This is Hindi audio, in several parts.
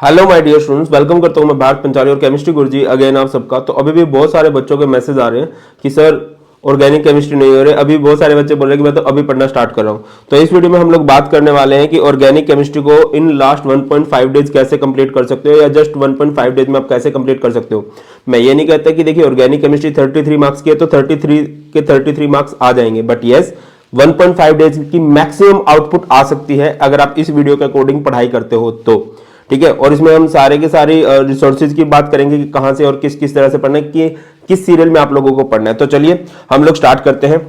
Hello my dear students, welcome करता हूं मैं भारत पंचाली और केमिस्ट्री गुरुजी अगेन आप सबका। तो अभी भी बहुत सारे बच्चों के मैसेज आ रहे हैं कि सर ऑर्गेनिक केमिस्ट्री नहीं हो रहे। अभी बहुत सारे बच्चे बोल रहे हैं कि मैं तो अभी पढ़ना स्टार्ट कर रहा हूं। तो इस वीडियो में हम लोग बात करने वाले हैं कि ऑर्गेनिक केमिस्ट्री को इन लास्ट 1.5 डेज कैसे कंप्लीट कर सकते हो या जस्ट 1.5 डेज में आप कैसे कंप्लीट कर सकते हो। मैं ये नहीं कहता कि देखिए ऑर्गेनिक केमिस्ट्री 33 मार्क्स की है तो 33 के 33 मार्क्स आ जाएंगे, बट यस 1.5 डेज की मैक्सिमम आउटपुट आ सकती है अगर आप इस वीडियो के अकॉर्डिंग पढ़ाई करते हो तो। ठीक है, और इसमें हम सारे के सारे रिसोर्सेज की बात करेंगे कि कहां से और किस किस तरह से पढ़ना है, कि किस सीरियल में आप लोगों को पढ़ना है। तो चलिए हम लोग स्टार्ट करते हैं।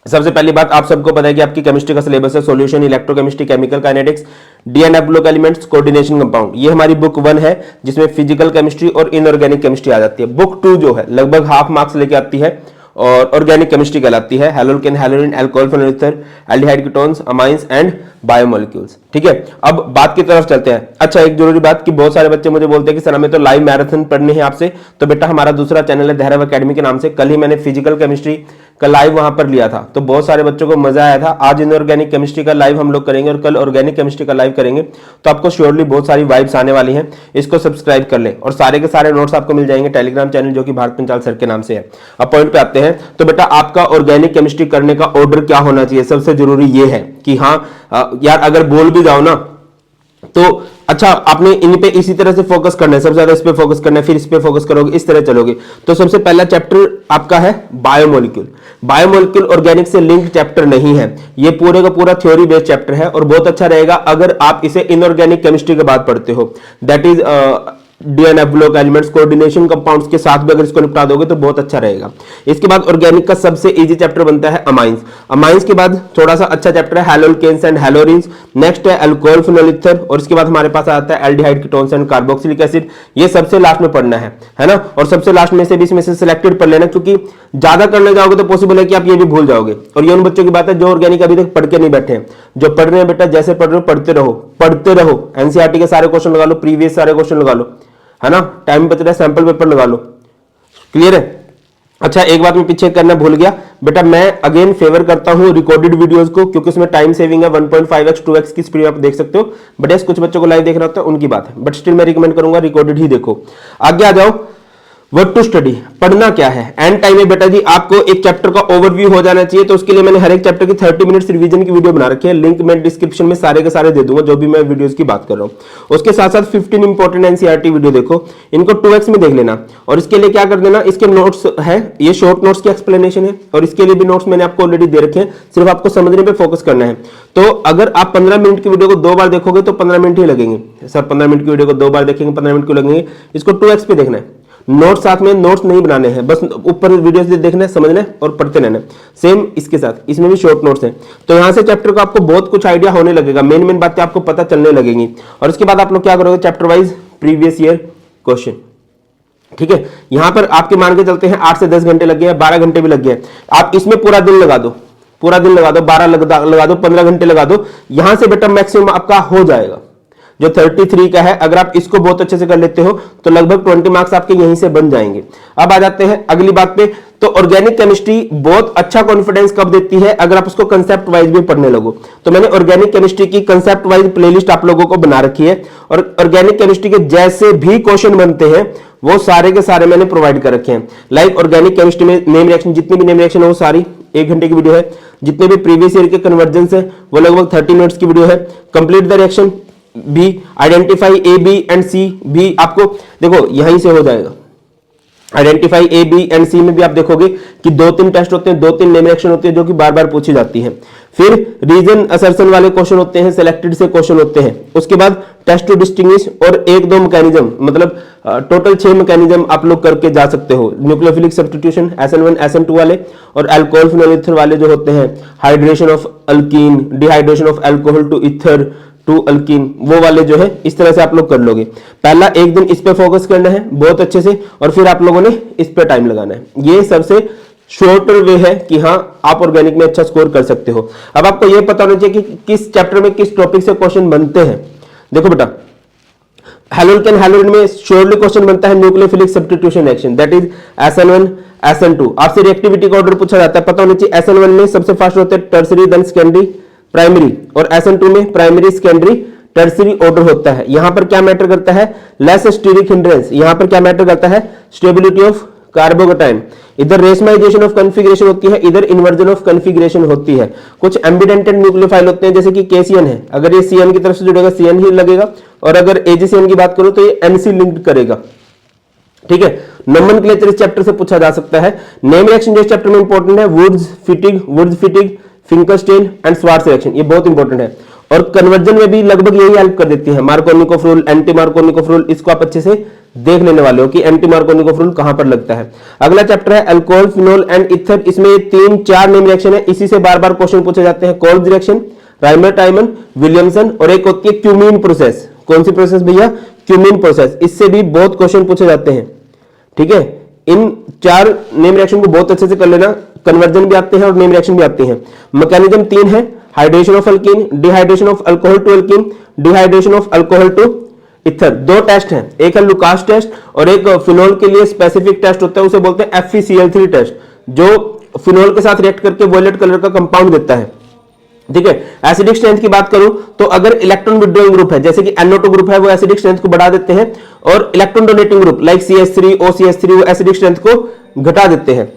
सबसे पहली बात, आप सबको पता है कि आपकी केमिस्ट्री का सिलेबस है solution, electrochemistry, chemical kinetics, D and F block elements, coordination compound. ये हमारी बुक 1 है जिसमें फिजिकल केमिस्ट्री और इनऑर्गेनिक केमिस्ट्री आ जाती है। बुक 2 जो है लगभग हाफ मार्क्स लेके आती है और ऑर्गेनिक केमिस्ट्री कहलाती है। Haloalkane, haloarene, alcohol, phenol ether, aldehyde ketones, amines and biomolecules. ठीक है, अब बात की तरफ चलते हैं। अच्छा, एक जरूरी बात कि बहुत सारे बच्चे मुझे बोलते हैं कि सर हमें तो लाइव मैराथन पढ़नी है आपसे। तो बेटा हमारा दूसरा चैनल है धैर्य एकेडमी के नाम से। कल ही मैंने फिजिकल केमिस्ट्री का लाइव वहां पर लिया था तो बहुत सारे बच्चों को मजा आया था। आज इनऑर्गेनिक केमिस्ट्री का लाइव हम लोग करेंगे और कल ऑर्गेनिक केमिस्ट्री का लाइव करेंगे। तो आपको श्योरली बहुत सारी वाइब्स आने वाली हैं। इसको सब्सक्राइब कर ले और सारे के सारे नोट्स आपको मिल जाएंगे टेलीग्राम चैनल जो कि भारत पंचाल सर के नाम से है। अब पॉइंट पे आते हैं। तो बेटा आपका ऑर्गेनिक केमिस्ट्री करने का ऑर्डर क्या होना चाहिए? सबसे जरूरी ये है कि हाँ यार अगर बोल भी जाओ ना तो अच्छा आपने इन पे इसी तरह से फोकस करना है, सबसे ज्यादा इस पे फोकस करना है, फिर इस पे फोकस करोगे, इस तरह चलोगे। तो सबसे पहला चैप्टर आपका है बायोमोलिक्यूल। बायोमोलिक्यूल ऑर्गेनिक से लिंक चैप्टर नहीं है, ये पूरे का पूरा थ्योरी बेस्ड चैप्टर है और बहुत अच्छा रहेगा अगर आप इसे इनऑर्गेनिक केमिस्ट्री के बाद पढ़ते हो। That is DNF block elements, coordination compounds के साथ भी अगर इसको निपटा दोगे तो बहुत अच्छा रहेगा। इसके बाद ऑर्गेनिक का सबसे इजी चैप्टर बनता है अमाइंस। अमाइंस के बाद थोड़ा सा अच्छा चैप्टर है हैलोल्केन्स एंड हैलोरिन्स। नेक्स्ट है अल्कोहल, फेनोलीथर और इसके बाद हमारे पास आता है aldehyde ketones and carboxylic acid. ये सबसे लास्ट में पढ़ना है ना। और सबसे लास्ट में से भी इसमें से सिलेक्टेड पढ़ लेना, क्योंकि ज्यादा करने जाओगे तो पॉसिबल है कि आप ये भी भूल जाओगे। और ये उन बच्चों की बात है जो ऑर्गेनिक अभी तक पढ़ के नहीं बैठे हैं। जो पढ़ रहे हैं बेटा, जैसे पढ़ रहे हो पढ़ते रहो। एनसीईआरटी के सारे क्वेश्चन लगा लो, प्रीवियस सारे क्वेश्चन लगा लो, है ना। टाइम बच रहा है, सैंपल पेपर लगा लो। क्लियर है? अच्छा, एक बात मैं पीछे करना भूल गया बेटा, मैं अगेन फेवर करता हूं रिकॉर्डेड वीडियोस को, क्योंकि उसमें टाइम सेविंग है। 1.5x 2x की स्पीड आप देख सकते हो। बट यस कुछ बच्चों को लाइव देखना होता है उनकी बात है, बट स्टिल मैं रिकमेंड करूंगा रिकॉर्डेड ही देखो। आगे आ जाओ। व्हाट टू स्टडी, पढ़ना क्या है। एंड टाइम में बेटा जी आपको एक चैप्टर का ओवरव्यू हो जाना चाहिए। तो उसके लिए मैंने हर एक चैप्टर की 30 मिनट्स रिवीजन की वीडियो बना रखी है। लिंक मैं डिस्क्रिप्शन में सारे के सारे दे दूंगा जो भी मैं वीडियोस की बात कर रहा हूं। उसके साथ साथ 15 इंपॉर्टेंट एनसीईआरटी वीडियो देखो, इनको 2x में देख लेना। और इसके लिए क्या कर देना, इसके नोट्स है, ये शॉर्ट नोट्स की एक्सप्लेनेशन है और इसके लिए भी नोट्स मैंने आपको ऑलरेडी दे रखे हैं, सिर्फ आपको समझने पे फोकस करना है। तो अगर आप 15 मिनट की वीडियो को 2 बार देखोगे तो 15 मिनट ही लगेंगे। सर 15 मिनट की वीडियो को 2 बार देखेंगे 15 मिनट क्यों लगेंगे? इसको 2x पे देखना है। नोट्स साथ में नोट्स नहीं बनाने हैं, बस ऊपर वीडियोस देखना है, समझना है और पढ़ते रहना है। सेम इसके साथ इसमें भी शॉर्ट नोट्स हैं। तो यहां से चैप्टर को आपको बहुत कुछ आइडिया होने लगेगा, मेन बातें आपको पता चलने लगेंगी। और इसके बाद आप लोग क्या करोगे, chapter wise previous year question. ठीक है, यहां पर आपके मान के चलते हैं 8 से 10 घंटे लग गए, 12 घंटे भी लग गए। आप इसमें पूरा दिन लगा दो, 12 लगा दो, 15 घंटे लगा दो। यहां से बेटा मैक्सिमम आपका हो जाएगा जो 33 का है। अगर आप इसको बहुत अच्छे से कर लेते हो तो लगभग 20 मार्क्स आपके यहीं से बन जाएंगे। अब आ जाते हैं अगली बात पे। तो ऑर्गेनिक केमिस्ट्री बहुत अच्छा कॉन्फिडेंस कब देती है, अगर आप उसको कंसेप्ट वाइज भी पढ़ने लगो। तो मैंने ऑर्गेनिक केमिस्ट्री की कंसेप्ट वाइज प्लेलिस्ट आप लोगों को बना रखी है और ऑर्गेनिक केमिस्ट्री के जैसे भी क्वेश्चन बनते हैं वो सारे के सारे मैंने प्रोवाइड कर रखे हैं। लाइक ऑर्गेनिक केमिस्ट्री में नेम रिएक्शन, जितनी भी नेम रिएक्शन है वो सारी 1 घंटे की वीडियो है। जितने भी प्रीवियस ईयर के कन्वर्जेंस है वो लगभग 30 मिनट्स की वीडियो है। Complete the reaction B, identify A B and C भी आपको देखो यहीं से हो जाएगा। Identify A B and C में भी आप देखोगे कि 2-3 टेस्ट होते हैं, 2-3 नेम रिएक्शन होती है जो कि बार बार पूछी जाती है। फिर रीजन असर्शन वाले क्वेश्चन होते हैं, सिलेक्टेड से क्वेश्चन होते हैं। उसके बाद टेस्ट टू डिस्टिंग्विश और 1-2 मैकेनिज्म, मतलब टोटल 6 मैकेनिज्म आप लोग करके जा सकते हो। न्यूक्लियोफिलिक सब्स्टिट्यूशन SN1 SN2 वाले और अल्कोहल फेनोलीथर वाले जो होते हैं, hydration of alkene, dehydration of alcohol to ether to alkene, वो वाले जो है इस तरह से आप लोग कर लोगे। पहला एक दिन इस पे फोकस करना है बहुत अच्छे से और फिर आप लोगों ने इस पे टाइम लगाना है। ये सबसे शॉर्टर वे है कि हाँ आप ऑर्गेनिक में अच्छा स्कोर कर सकते हो। अब आपको ये पता होना चाहिए कि किस चैप्टर में किस टॉपिक से क्वेश्चन बनते हैं। देखो बेटा, हैलोल्केन हैलोरिन में श्योरली क्वेश्चन बनता है nucleophilic substitution reaction, that is SN1 SN2। आपसे रिएक्टिविटी का ऑर्डर पूछा जाता है, पता होना चाहिए। SN1 में सबसे फास्ट होते हैं टर्सरी, देन सेकेंडरी, प्राइमरी, और SN2 में प्राइमरी, सेकेंडरी, टर्सरी ऑर्डर होता है। यहां पर क्या मैटर करता है, लेस स्टीरिक हिंड्रेंस। यहां पर क्या मैटर करता है, स्टेबिलिटी ऑफ कार्बोकेटाइन। इधर रेशमाइजेशन ऑफ कॉन्फ़िगरेशन होती है, इधर इन्वर्जन ऑफ कॉन्फ़िगरेशन होती है। कुछ एम्बिडेंटेड न्यूक्लियोफाइल होते हैं जैसे कि केसीएन है, अगर ये सीएन की तरफ से जुड़ेगा सीएन ही लगेगा, और अगर एजीसीएन की बात करूं तो ये एनसी लिंक्ड करेगा। ठीक है, नोमेनक्लेचर इस चैप्टर से पूछा जा सकता है। नेम रिएक्शन जो इस चैप्टर में इंपॉर्टेंट है, वुड्स फिटिग, फिंकरस्टेन एंड स्वार्ट्ज रिएक्शन, ये बहुत इंपॉर्टेंट है। और कन्वर्जन में भी लगभग यही हेल्प कर देती है। Markovnikov rule, anti Markovnikov rule, इसको आप अच्छे से देख लेने वाले हो कि एंटी मार्कोनिकोव रूल कहां पर लगता है। अगला चैप्टर है अल्कोहल, फिनोल एंड इथर। इसमें 3-4 नेम रिएक्शन है, इसी से बार बार क्वेश्चन पूछे जाते हैं। Kolbe's reaction, Reimer Tiemann, Williamson, और एक होती है क्यूमीन प्रोसेस। कौन सी प्रोसेस भैया, क्यूमीन प्रोसेस। इससे भी बहुत क्वेश्चन पूछे जाते हैं। ठीक है, इन 4 नेम रिएक्शन को बहुत अच्छे से कर लेना। कन्वर्जन भी आते हैं और नेम रिएक्शन भी आती हैं। मैकेनिज्म 3 है, hydration of alkene, dehydration of alcohol to alkene, dehydration of alcohol to ether. 2 test हैं, एक है लुकास टेस्ट और एक फिनोल के लिए स्पेसिफिक टेस्ट होता है, उसे बोलते हैं FeCl3 टेस्ट, जो फिनोल के साथ रिएक्ट करके वॉयलेट कलर का कंपाउंड देता है। ठीक है, एसिडिक स्ट्रेंथ की बात करूं तो अगर इलेक्ट्रॉन विड्रॉइंग ग्रुप है जैसे कि NO2 ग्रुप है, वो एसिडिक स्ट्रेंथ को बढ़ा देते हैं, और electron donating group like CH3, OCH3 वो एसिडिक स्ट्रेंथ को घटा देते हैं।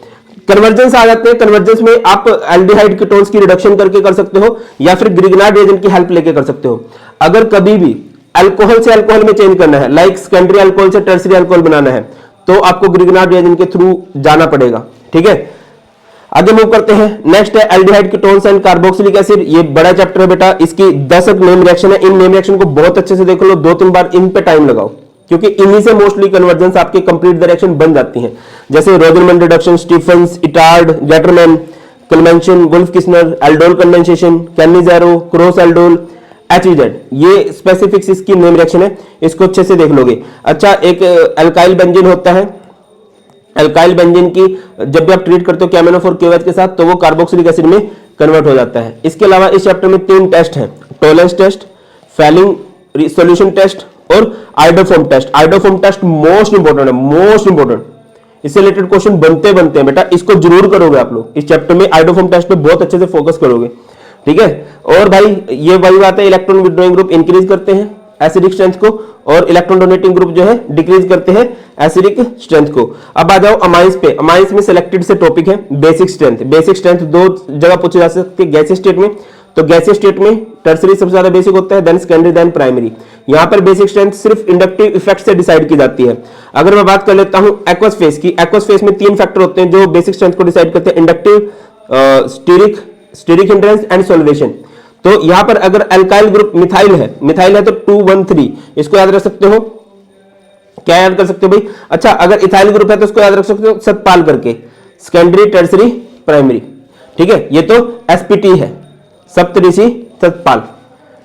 कन्वर्जेंस आ जाते हैं, कन्वर्जेंस में आप एल्डिहाइड कीटोन्स की रिडक्शन करके कर सकते हो, या फिर ग्रिग्नार्ड रिएजेंट की हेल्प लेके कर सकते हो। अगर कभी भी अल्कोहल से अल्कोहल में चेंज करना है, लाइक सेकेंडरी अल्कोहल से टर्सरी अल्कोहल बनाना है, तो आपको ग्रिग्नार्ड रिएजेंट के थ्रू जाना पड़ेगा। ठीक है, आगे मूव करते हैं। नेक्स्ट है aldehyde ketones and carboxylic acid. ये बड़ा चैप्टर है बेटा, इसकी 10 नेम रिएक्शन है। इन नेम रिएक्शन को बहुत अच्छे से देख लो, 2-3 बार इन पे टाइम लगाओ, क्योंकि इन्हीं से मोस्टली कन्वर्जेंस आपके कंप्लीट द रिएक्शन बन जाती हैं। जैसे Rosenmund reduction, Stephen, Etard, Gattermann, convention, Wolff Kishner, aldol condensation, Cannizzaro, cross aldol, HEZ, ये स्पेसिफिक्स इसकी नेम रिएक्शन है, इसको अच्छे से देख लोगे। अच्छा, एक अल्काइल बेंजीन होता है, अल्काइल बेंजीन की जब भी आप ट्रीट करते हो KMnO4 KOH के साथ, तो वो कार्बोक्सिलिक एसिड में कन्वर्ट हो जाता है। इसके अलावा इस चैप्टर में 3 टेस्ट हैं, Tollens test, Fehling solution test और iodoform test. Iodoform test most important है, मोस्ट इंपोर्टेंट। इससे रिलेटेड क्वेश्चन बनते हैं बेटा, इसको जरूर करोगे आप लोग। इस चैप्टर में आइडोफोम टेस्ट पे बहुत अच्छे से फोकस करोगे। ठीक है, और भाई ये वही बात है, इलेक्ट्रॉन विड्रॉइंग ग्रुप इंक्रीज करते हैं एसिडिक स्ट्रेंथ को, और इलेक्ट्रॉन डोनेटिंग ग्रुप जो है डिक्रीज करते हैं एसिडिक स्ट्रेंथ को। अब आ जाओ अमाइंस पे। अमाइंस में सिलेक्टेड से टॉपिक है बेसिक स्ट्रेंथ। बेसिक स्ट्रेंथ 2 जगह पूछे जा सकते हैं, गैसीय स्टेट में, तो गैसीय स्टेट में टर्सरी सबसे ज्यादा बेसिक होता है, देन सेकेंडरी, देन प्राइमरी। यहां पर बेसिक स्ट्रेंथ सिर्फ इंडक्टिव इफेक्ट से डिसाइड की जाती है। अगर मैं बात कर लेता हूं एक्वस फेस की, एक्वस फेस में 3 फैक्टर होते हैं जो बेसिक स्ट्रेंथ को डिसाइड करते हैं, inductive, steric hindrance and solvation. तो यहां पर अगर अल्काइल ग्रुप मिथाइल है तो 213, इसको याद रख सकते हो। क्या याद कर सकते हो भाई? अच्छा, अगर इथाइल ग्रुप है तो इसको याद रख सकते हो सतपाल करके, सेकेंडरी, टर्सरी, प्राइमरी। ठीक है, ये तो एसपीटी है, सप्तऋषि सतपाल।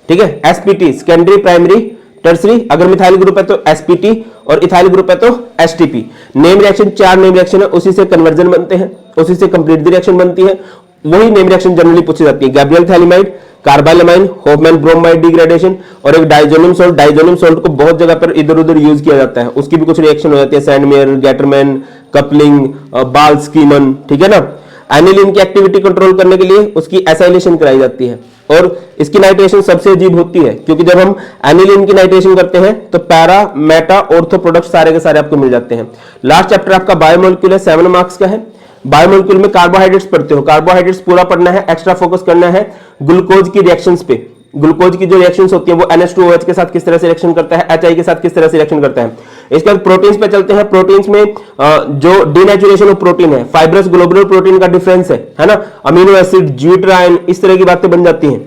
ठीक है, एसपीटी सेकेंडरी, प्राइमरी, टर्सरी। अगर मिथाइल ग्रुप है तो एसपीटी, और इथाइल ग्रुप है तो STP. Name reaction 4 name reaction है, उसी से कन्वर्जन बनते हैं, उसी से कंप्लीट द रिएक्शन बनती है। वही नेम रिएक्शन जनरली पूछी जाती है, Gabriel phthalimide, कार्बाइलमाइन, Hofmann bromide degradation, और एक डाइजोनियम सोल्ट। डाइजोनियम सोल्ट को बहुत जगह पर इधर उधर यूज किया जाता है, उसकी भी कुछ रिएक्शन हो जाती है, सैंडमेयर, गेटरमैन, कपलिंग, बाल्सकीमन। ठीक है ना। एनिलीन की एक्टिविटी कंट्रोल करने के लिए उसकी एसाइलेशन कराई जाती है, और इसकी नाइट्रेशन सबसे अजीब होती है, क्योंकि जब हम एनिलीन की नाइट्रेशन करते हैं तो पैरा, मेटा, ऑर्थो प्रोडक्ट सारे के सारे आपको मिल जाते हैं। लास्ट चैप्टर आपका बायोमोलिक्यूल है, 7 मार्क्स का है। बायोमोलिक्यूल में कार्बोहाइड्रेट्स पढ़ते हो, कार्बोहाइड्रेट्स पूरा पढ़ना है, एक्स्ट्रा फोकस करना है ग्लूकोज की रिएक्शंस पे। ग्लूकोज की जो रिएक्शंस होती है वो NH2OH के साथ किस तरह से रिएक्शन करता है, HI के साथ किस तरह से रिएक्शन करता है। इसके बाद प्रोटीन्स पे चलते हैं। प्रोटीन्स में जो डीनेचुरेशन ऑफ प्रोटीन है, फाइब्रस ग्लोबुलर प्रोटीन का डिफरेंस है ना, अमीनो एसिड, ज्यूट्राइन, इस तरह की बातें बन जाती हैं।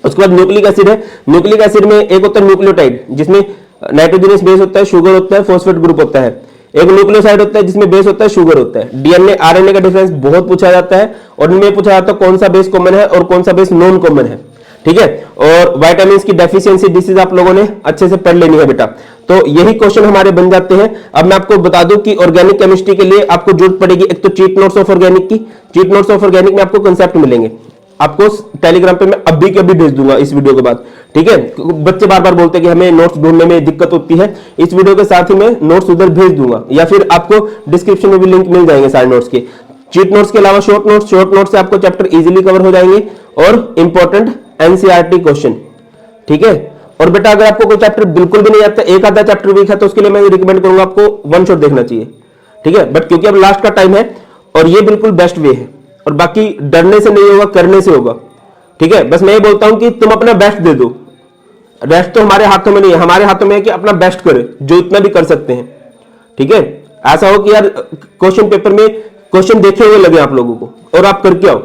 उसके बाद न्यूक्लिक एसिड है। न्यूक्लिक एसिड में एक होता है न्यूक्लियोटाइड, जिसमें नाइट्रोजनस बेस होता है, शुगर होता है, फॉस्फेट ग्रुप होता है। एक न्यूक्लियोसाइड होता है जिसमें बेस होता है, शुगर होता है। डीएनए आरएनए का डिफरेंस बहुत पूछा जाता है, और इनमें पूछा जाता है कौन सा बेस कॉमन है और कौन सा बेस नॉन कॉमन है। ठीक है, और विटामिन की डेफिशिएंसी डिसीज आप लोगों ने अच्छे से पढ़ लेनी है बेटा। तो यही क्वेश्चन हमारे बन जाते हैं। अब मैं आपको बता दूं कि ऑर्गेनिक केमिस्ट्री के लिए आपको जरूरत पड़ेगी एक तो चीट नोट्स ऑफ ऑर्गेनिक की। चीट नोट्स ऑफ ऑर्गेनिक में आपको कंसेप्ट मिलेंगे, आपको टेलीग्राम पे मैं अभी के अभी भेज दूंगा इस वीडियो के बाद। ठीक है, बच्चे बार बार बोलते हैं कि हमें नोट्स ढूंढने में दिक्कत होती है, इस वीडियो के साथ ही मैं नोट्स उधर भेज दूंगा, या फिर आपको डिस्क्रिप्शन में भी लिंक मिल जाएंगे सारे नोट्स के। चीट नोट्स के अलावा शॉर्ट नोट्स से आपको चैप्टर इजीली कवर हो जाएंगे, और इंपॉर्टेंट एनसीईआरटी क्वेश्चन। ठीक है, और बेटा अगर आपको कोई चैप्टर बिल्कुल भी नहीं आता, एक आधा चैप्टर वीक है, तो उसके लिए मैं रिकमेंड करूंगा आपको वन शॉट देखना चाहिए, ठीक है। बट क्योंकि अब लास्ट का टाइम है और ये बिल्कुल बेस्ट वे है, और बाकी डरने से नहीं होगा, करने से होगा, ठीक है। बस मैं ये बोलता हूं कि तुम अपना बेस्ट दे दो, रेस्ट तो हमारे हाथों में नहीं है, हमारे हाथों में है कि अपना बेस्ट करें, जो इतना भी कर सकते हैं, ठीक है। ऐसा हो कि यार क्वेश्चन पेपर में क्वेश्चन देखे हुए लगे आप लोगों को, और आप करके आओ।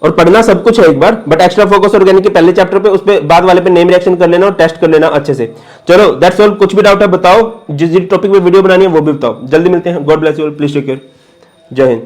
और पढ़ना सब कुछ है एक बार, बट एक्स्ट्रा फोकस ऑर्गेनिक के पहले चैप्टर पे, उस पे बाद वाले पे नेम रिएक्शन कर लेना और टेस्ट कर लेना अच्छे से। चलो दैट्स ऑल। कुछ भी डाउट है बताओ, जिस टॉपिक पे वीडियो बनानी है वो भी बताओ। जल्दी मिलते हैं। God bless you all, please take care. जय हिंद।